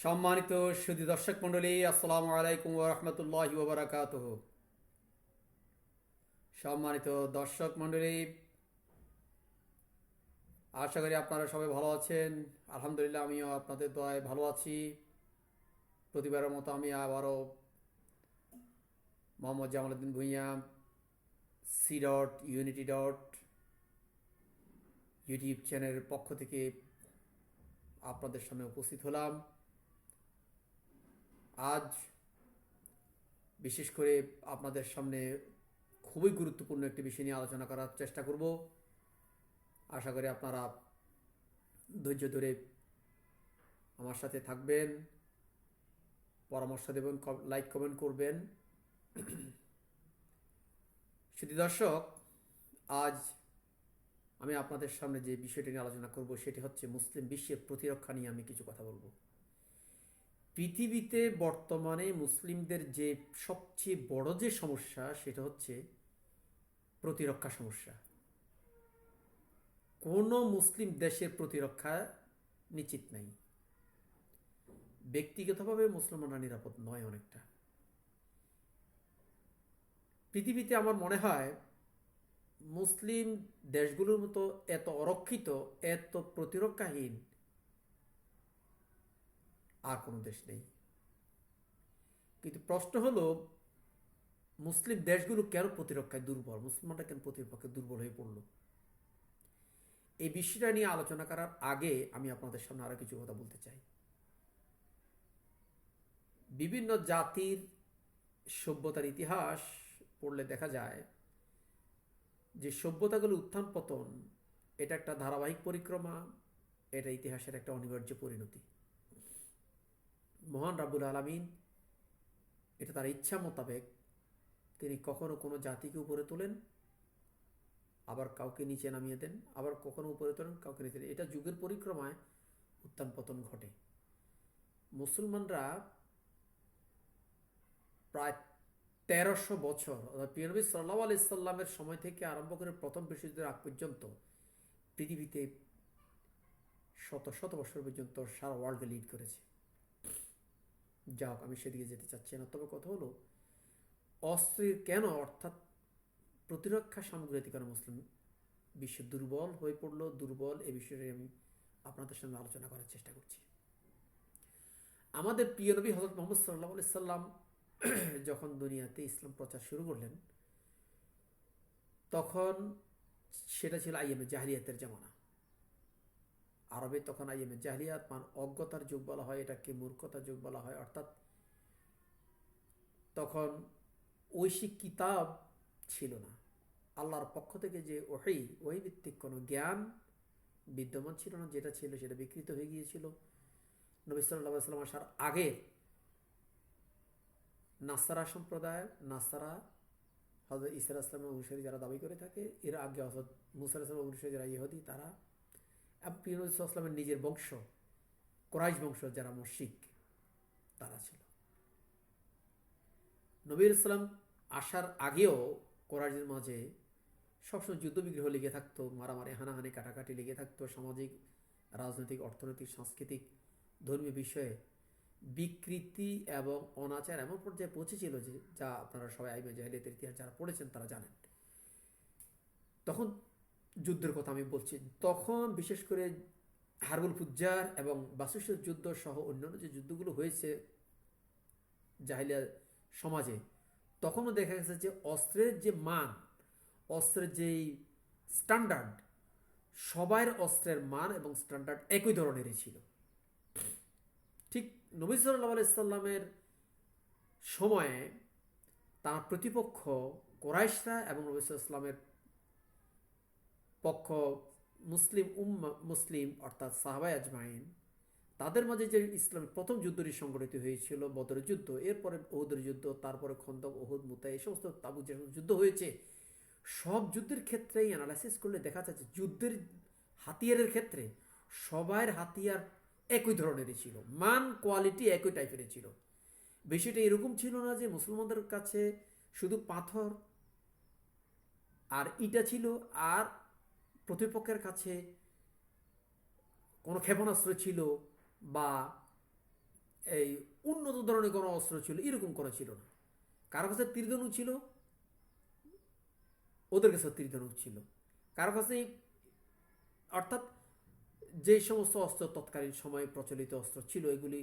সম্মানিত সুধী দর্শক মণ্ডলী, আসসালামু আলাইকুম ওয়া রাহমাতুল্লাহি ওয়া বারাকাতুহু। সম্মানিত দর্শক মণ্ডলী, আশা করি আপনারা সবাই ভালো আছেন। আলহামদুলিল্লাহ, আমিও আপনাদের দয়ায় ভালো আছি। প্রতিবারের মতো আমি আবারও Mohammad Jamaluddin Bhuiyan, C dot unity dot YouTube চ্যানেলের পক্ষ থেকে আপনাদের সামনে উপস্থিত হলাম। আজ বিশেষ করে আপনাদের সামনে খুবই গুরুত্বপূর্ণ একটি বিষয় নিয়ে আলোচনা করার চেষ্টা করব। আশা করি আপনারা ধৈর্য ধরে আমার সাথে থাকবেন, পরামর্শ দেবেন, লাইক কমেন্ট করবেন। শুধু দর্শক, আজ আমি আপনাদের সামনে যে বিষয়টি নিয়ে আলোচনা করব সেটি হচ্ছে মুসলিম বিশ্বের প্রতিরক্ষা নিয়ে আমি কিছু কথা বলবো। পৃথিবীতে বর্তমানে মুসলিমদের যে সবচেয়ে বড় যে সমস্যা সেটা হচ্ছে প্রতিরক্ষা সমস্যা। কোনো মুসলিম দেশের প্রতিরক্ষা নিশ্চিত নাই। ব্যক্তিগতভাবে মুসলমানরা নিরাপদ নয় অনেকটা। পৃথিবীতে আমার মনে হয় মুসলিম দেশগুলোর মতো এত অরক্ষিত, এত প্রতিরক্ষাহীন আর কোনো দেশ নেই। কিন্তু প্রশ্ন হলো, মুসলিম দেশগুলো কেন প্রতিরক্ষায় দুর্বল, মুসলমানরা কেন প্রতিরক্ষায় দুর্বল হয়ে পড়ল? এই বিষয়টা নিয়ে আলোচনা করার আগে আমি আপনাদের সামনে আরো কিছু কথা বলতে চাই। বিভিন্ন জাতির সভ্যতার ইতিহাস পড়লে দেখা যায় যে সভ্যতাগুলো উত্থান পতন এটা একটা ধারাবাহিক পরিক্রমা, এটা ইতিহাসের একটা অনিবার্য পরিণতি। মহান রাব্বুল আলামিন এটা তার ইচ্ছা মোতাবেক তিনি কখনো কোনো জাতিকে উপরে তোলেন, আবার কাউকে নিচে নামিয়ে দেন, আবার কখনো উপরে তোলেন, কাউকে নিচে দেন। এটা যুগের পরিক্রমায় উত্থান পতন ঘটে। মুসলমানরা প্রায় 1300 বছর, অর্থাৎ প্রিয় নবী সাল্লাল্লাহু আলাইহি সাল্লামের সময় থেকে আরম্ভ করে প্রথম বিশ্বযুদ্ধের আগ পর্যন্ত পৃথিবীতে শত শত বছর পর্যন্ত সারা ওয়ার্ল্ডকে লিড করেছে। যা হোক, আমি সেদিকে যেতে চাচ্ছি না। তবে কথা হলো, অস্ত্রের কেন, অর্থাৎ প্রতিরক্ষা সামগ্রী কেন মুসলিম বিশ্ব দুর্বল হয়ে পড়লো, দুর্বল এ বিষয়ে আমি আপনাদের সঙ্গে আলোচনা করার চেষ্টা করছি। আমাদের প্রিয় নবী হযরত মুহাম্মদ সাল্লাল্লাহু আলাইহি সাল্লাম যখন দুনিয়াতে ইসলাম প্রচার শুরু করলেন, তখন সেটা ছিল আইয়ামে জাহিলিয়াতের জামানা। আরবে তখন আইয়ামে জাহিলিয়াত মানে অজ্ঞতার যুগ বলা হয়, এটাকে মূর্খতার যুগ বলা হয়। অর্থাৎ তখন ঐশিক কিতাব ছিল না, আল্লাহর পক্ষ থেকে যে ওহী ভিত্তিক কোনো জ্ঞান বিদ্যমান ছিল না। যেটা ছিল সেটা বিকৃত হয়ে গিয়েছিল। নবী সাল্লাল্লাহু আলাইহি সাল্লাম আসার আগে নাসারা সম্প্রদায়, নাসারা হযরত ঈসা আলাইহিস সালামের অনুসারী যারা দাবি করে থাকে, এর আগে হযরত মুসা আলাইহিস সালামের অনুসারী যারা ইহুদি, তারা এবং প্রিয় নবী সাল্লাল্লাহু আলাইহি সাল্লামের নিজের বংশ, কুরাইশ বংশ যারা মুশরিক, তারা ছিল। নবী সাল্লাম আসার আগেও কুরাইশদের মাঝে সবসময় যুদ্ধ বিগ্রহ লেগে থাকতো, মারামারি, হানাহানি, কাটাকাটি লেগে থাকতো। সামাজিক, রাজনৈতিক, অর্থনৈতিক, সাংস্কৃতিক, ধর্মীয় বিষয়ে বিকৃতি এবং অনাচার এমন পর্যায়ে পৌঁছেছিল যে, যা আপনারা সবাই আইবে জাহিলিয়াতের ইতিহাস যারা পড়েছেন তারা জানেন। তখন যুদ্ধের কথা আমি বলছি, তখন বিশেষ করে হারবুল ফুজ্জার এবং বাসুসের যুদ্ধ সহ অন্যান্য যে যুদ্ধগুলো হয়েছে জাহিলিয়া সমাজে, তখনও দেখা গেছে যে অস্ত্রের যে মান, অস্ত্রের যেই স্ট্যান্ডার্ড, সবার অস্ত্রের মান এবং স্ট্যান্ডার্ড একই ধরনেরই ছিল। ঠিক নবী সাল্লাল্লাহু আলাইহি সাল্লামের সময়ে তার প্রতিপক্ষ কুরাইশরা এবং নবী সাল্লাল্লাহু আলাইহি সাল্লামের পক্ষ মুসলিম অর্থাৎ সাহাবায়ে আজমাইন, তাদের মাঝে যে ইসলামের প্রথম যুদ্ধটি সংগঠিত হয়েছিল বদরের যুদ্ধ, এরপরে উহুদের যুদ্ধ, তারপরে খন্দক, উহুদ, মুতা, এই সমস্ত তাবুক যে যুদ্ধ হয়েছে, সব যুদ্ধের ক্ষেত্রেই অ্যানালাইসিস করলে দেখা যাচ্ছে যুদ্ধের হাতিয়ারের ক্ষেত্রে সবার হাতিয়ার একই ধরনেরই ছিল, মান কোয়ালিটি একই টাইপের ছিল। বিষয়টা এরকম ছিল না যে মুসলমানদের কাছে শুধু পাথর আর ইটা ছিল, আর প্রতিপক্ষের কাছে কোনো ক্ষেপণাস্ত্র ছিল বা এই উন্নত ধরনের কোনো অস্ত্র ছিল এরকম করা ছিল না। কারো কাছে তীরধনুক ছিল, ওদের কাছে তীরধনুক ছিল। কারো কাছে, অর্থাৎ যে সমস্ত অস্ত্র তৎকালীন সময়ে প্রচলিত অস্ত্র ছিল এগুলি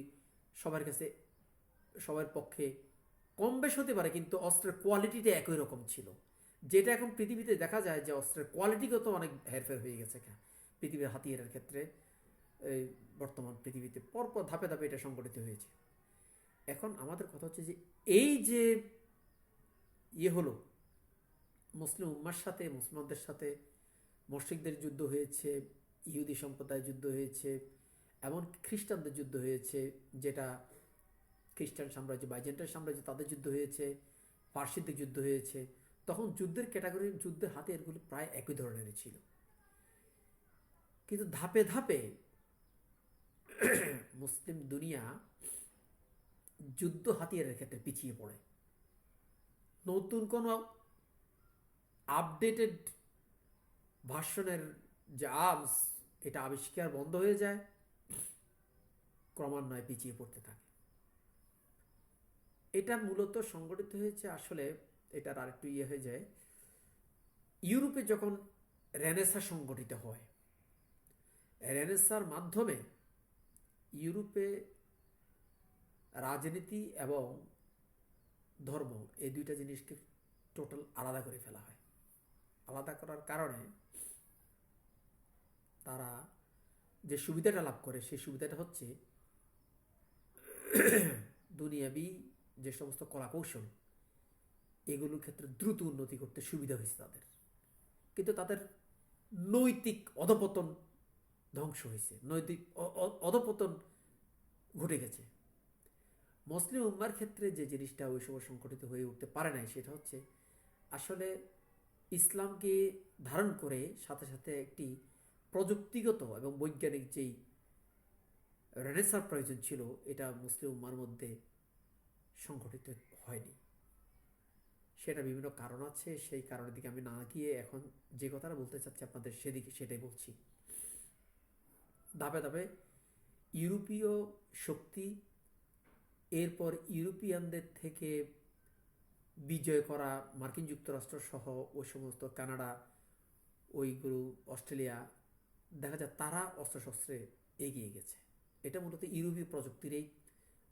সবার কাছে, সবার পক্ষে কম বেশ হতে পারে, কিন্তু অস্ত্রের কোয়ালিটিটা একই রকম ছিল। যেটা এখন পৃথিবীতে দেখা যায় যে অস্ত্রের কোয়ালিটিগত অনেক হেরফের হয়ে গেছে পৃথিবীর হাতিয়ারের ক্ষেত্রে। এই বর্তমান পৃথিবীতে পরপর ধাপে ধাপে এটা সংগঠিত হয়েছে। এখন আমাদের কথা হচ্ছে যে এই যে হলো, মুসলিম উম্মার সাথে, মুসলমানদের সাথে মুশরিকদের যুদ্ধ হয়েছে, ইহুদি সম্প্রদায়ের যুদ্ধ হয়েছে, এমন খ্রিস্টানদের যুদ্ধ হয়েছে, যেটা খ্রিস্টান সাম্রাজ্য, বাইজেন্টাইন সাম্রাজ্য, তাদের যুদ্ধ হয়েছে, পার্সিদের যুদ্ধ হয়েছে। তখন যুদ্ধের ক্যাটাগরি, যুদ্ধের হাতিয়ারগুলো প্রায় একই ধরনের ছিল। কিন্তু ধাপে ধাপে মুসলিম দুনিয়া যুদ্ধ হাতিয়ারের ক্ষেত্রে পিছিয়ে পড়ে। নতুন কোনো আপডেটেড ভার্সনের যে আর্মস, এটা আবিষ্কার বন্ধ হয়ে যায়, ক্রমান্বয়ে পিছিয়ে পড়তে থাকে। এটা মূলত সংগঠিত হয়েছে আসলে, এটার আরেকটু হয়ে যায় ইউরোপে যখন রেনেসাঁ সংগঠিত হয়। রেনেসাঁর মাধ্যমে ইউরোপে রাজনীতি এবং ধর্ম, এই দুইটা জিনিসকে টোটাল আলাদা করে ফেলা হয়। আলাদা করার কারণে তারা যে সুবিধাটা লাভ করে, সেই সুবিধাটা হচ্ছে দুনিয়াবি যে সমস্ত কলাকৌশল, এগুলোর ক্ষেত্রে দ্রুত উন্নতি করতে সুবিধা হয়েছে তাদের। কিন্তু তাদের নৈতিক অধপতন ধ্বংস হয়েছে, নৈতিক অধপতন ঘটে গেছে। মুসলিম উম্মার ক্ষেত্রে যে জিনিসটা ওই সময় সংগঠিত হয়ে উঠতে পারে নাই, সেটা হচ্ছে আসলে ইসলামকে ধারণ করে সাথে সাথে একটি প্রযুক্তিগত এবং বৈজ্ঞানিক যেই রেনেসাঁর প্রয়োজন ছিল, এটা মুসলিম উম্মার মধ্যে সংগঠিত হয়নি। সেটা বিভিন্ন কারণ আছে, সেই কারণের দিকে আমি না গিয়ে এখন যে কথাটা বলতে চাচ্ছি আপনাদের সেটাই বলছি। ধাপে ধাপে ইউরোপীয় শক্তি, এরপর ইউরোপিয়ানদের থেকে বিজয় করা মার্কিন যুক্তরাষ্ট্র সহ ওই সমস্ত কানাডা, ওইগুলো অস্ট্রেলিয়া, দেখা যায় তারা অস্ত্রশস্ত্রে এগিয়ে গেছে। এটা মূলত ইউরোপীয় প্রযুক্তিরই,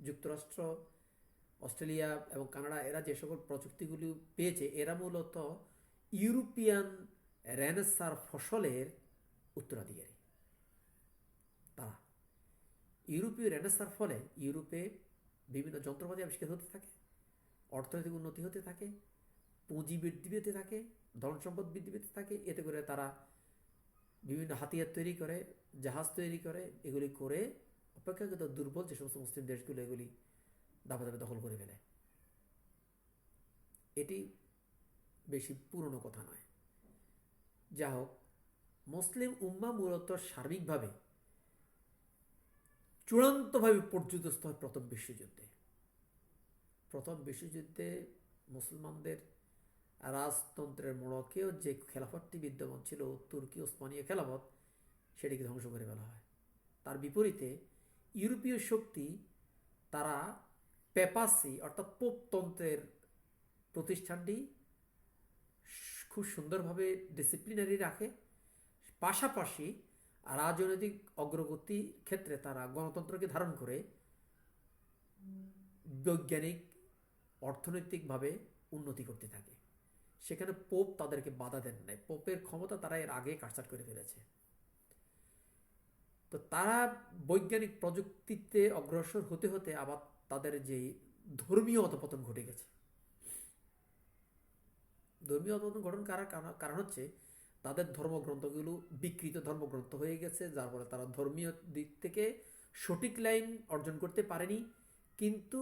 যুক্তরাষ্ট্র, অস্ট্রেলিয়া এবং কানাডা এরা যে সকল প্রযুক্তিগুলি পেয়েছে, এরা মূলত ইউরোপিয়ান রেনেসাঁর ফসলের উত্তরাধিকারী। তারা ইউরোপীয় রেনেসাঁর ফলে ইউরোপে বিভিন্ন যন্ত্রপাতি আবিষ্কার হতে থাকে, অর্থনৈতিক উন্নতি হতে থাকে, পুঁজি বৃদ্ধি পেতে থাকে, ধন সম্পদ বৃদ্ধি পেতে থাকে। এতে করে তারা বিভিন্ন হাতিয়ার তৈরি করে, জাহাজ তৈরি করে, এগুলি করে অপেক্ষাকৃত দুর্বল যে সমস্ত মুসলিম দেশগুলো, এগুলি ধাপে ধাপে দখল করে ফেলে। এটি বেশি পুরনো কথা নয়। যা হোক, মুসলিম উম্মাহ মূলত সার্বিকভাবে চূড়ান্তভাবে পর্যুদস্ত হয় প্রথম বিশ্বযুদ্ধে। প্রথম বিশ্বযুদ্ধে মুসলমানদের রাজতন্ত্রের মোড়কেও যে খেলাফতটি বিদ্যমান ছিল, তুর্কি ওসমানীয় খেলাফত, সেটিকে ধ্বংস করে ফেলা হয়। তার বিপরীতে ইউরোপীয় শক্তি তারা পেপাসি অর্থাৎ পোপতন্ত্রের প্রতিষ্ঠানটি খুব সুন্দরভাবে ডিসিপ্লিনারি রাখে, পাশাপাশি রাজনৈতিক অগ্রগতির ক্ষেত্রে তারা গণতন্ত্রকে ধারণ করে বৈজ্ঞানিক, অর্থনৈতিকভাবে উন্নতি করতে থাকে। সেখানে পোপ তাদেরকে বাধা দেন নাই, পোপের ক্ষমতা তারা এর আগে কাটছাট করে ফেলেছে। তো তারা বৈজ্ঞানিক প্রযুক্তিতে অগ্রসর হতে হতে আবার তাদের যে ধর্মীয় অধপতন ঘটে গেছে। ধর্মীয় অধপতন ঘটন কারণ হচ্ছে তাদের ধর্মগ্রন্থগুলো বিকৃত ধর্মগ্রন্থ হয়ে গেছে, যার ফলে তারা ধর্মীয় দিক থেকে সঠিক লাইন অর্জন করতে পারেনি। কিন্তু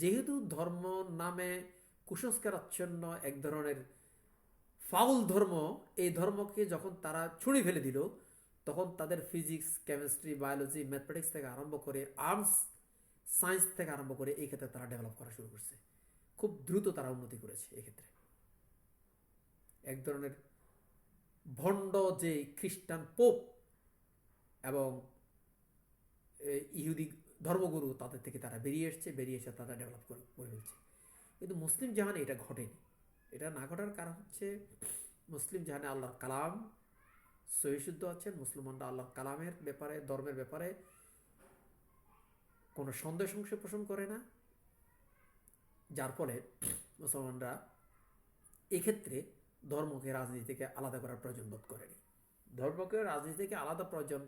যেহেতু ধর্ম নামে কুসংস্কারাচ্ছন্ন এক ধরনের ফাউল ধর্ম, এই ধর্মকে যখন তারা ছুঁড়ে ফেলে দিল, তখন তাদের ফিজিক্স, কেমিস্ট্রি, বায়োলজি, ম্যাথমেটিক্স থেকে আরম্ভ করে আর্টস সায়েন্স থেকে আরম্ভ করে এই ক্ষেত্রে তারা ডেভেলপ করা শুরু করছে। খুব দ্রুত তারা উন্নতি করেছে। এক্ষেত্রে এক ধরনের ভণ্ড যে খ্রিস্টান পোপ এবং ইহুদি ধর্মগুরু তাদের থেকে তারা বেরিয়ে এসে তারা ডেভেলপ করে ফেলছে। কিন্তু মুসলিম জাহানে এটা ঘটেনি। এটা না ঘটার কারণ হচ্ছে মুসলিম জাহানে আল্লাহর কালাম সহিশুদ্ধ আছেন। মুসলমানরা আল্লাহর কালামের ব্যাপারে, ধর্মের ব্যাপারে কোনো সন্দেহ সংশয় পোষণ করে না, যার ফলে মুসলমানরা এক্ষেত্রে ধর্মকে রাজনীতি থেকে আলাদা করার প্রয়োজন বোধ করেনি। ধর্মকে রাজনীতি থেকে আলাদা প্রয়োজন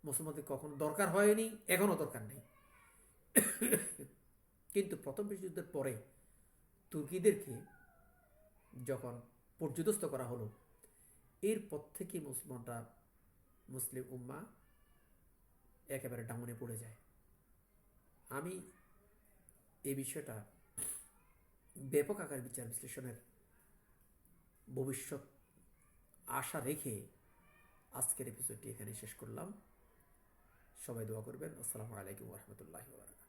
মুসলমানদের কখনো দরকার হয়নি, এখনও দরকার নেই। কিন্তু প্রথম বিশ্বযুদ্ধের পরে তুর্কিদেরকে যখন পর্যুদস্ত করা হলো, এরপর থেকে মুসলমানরা, মুসলিম উম্মা একেবারে ডাউনে পড়ে যায়। আমি এই বিষয়টা ব্যাপক আকার বিচার বিশ্লেষণের ভবিষ্যৎ আশা রেখে আজকের এপিসোডটি এখানে শেষ করলাম। সবাই দোয়া করবেন। আসসালামু আলাইকুম ওয়া রাহমাতুল্লাহি ওয়া বারাকাতুহু।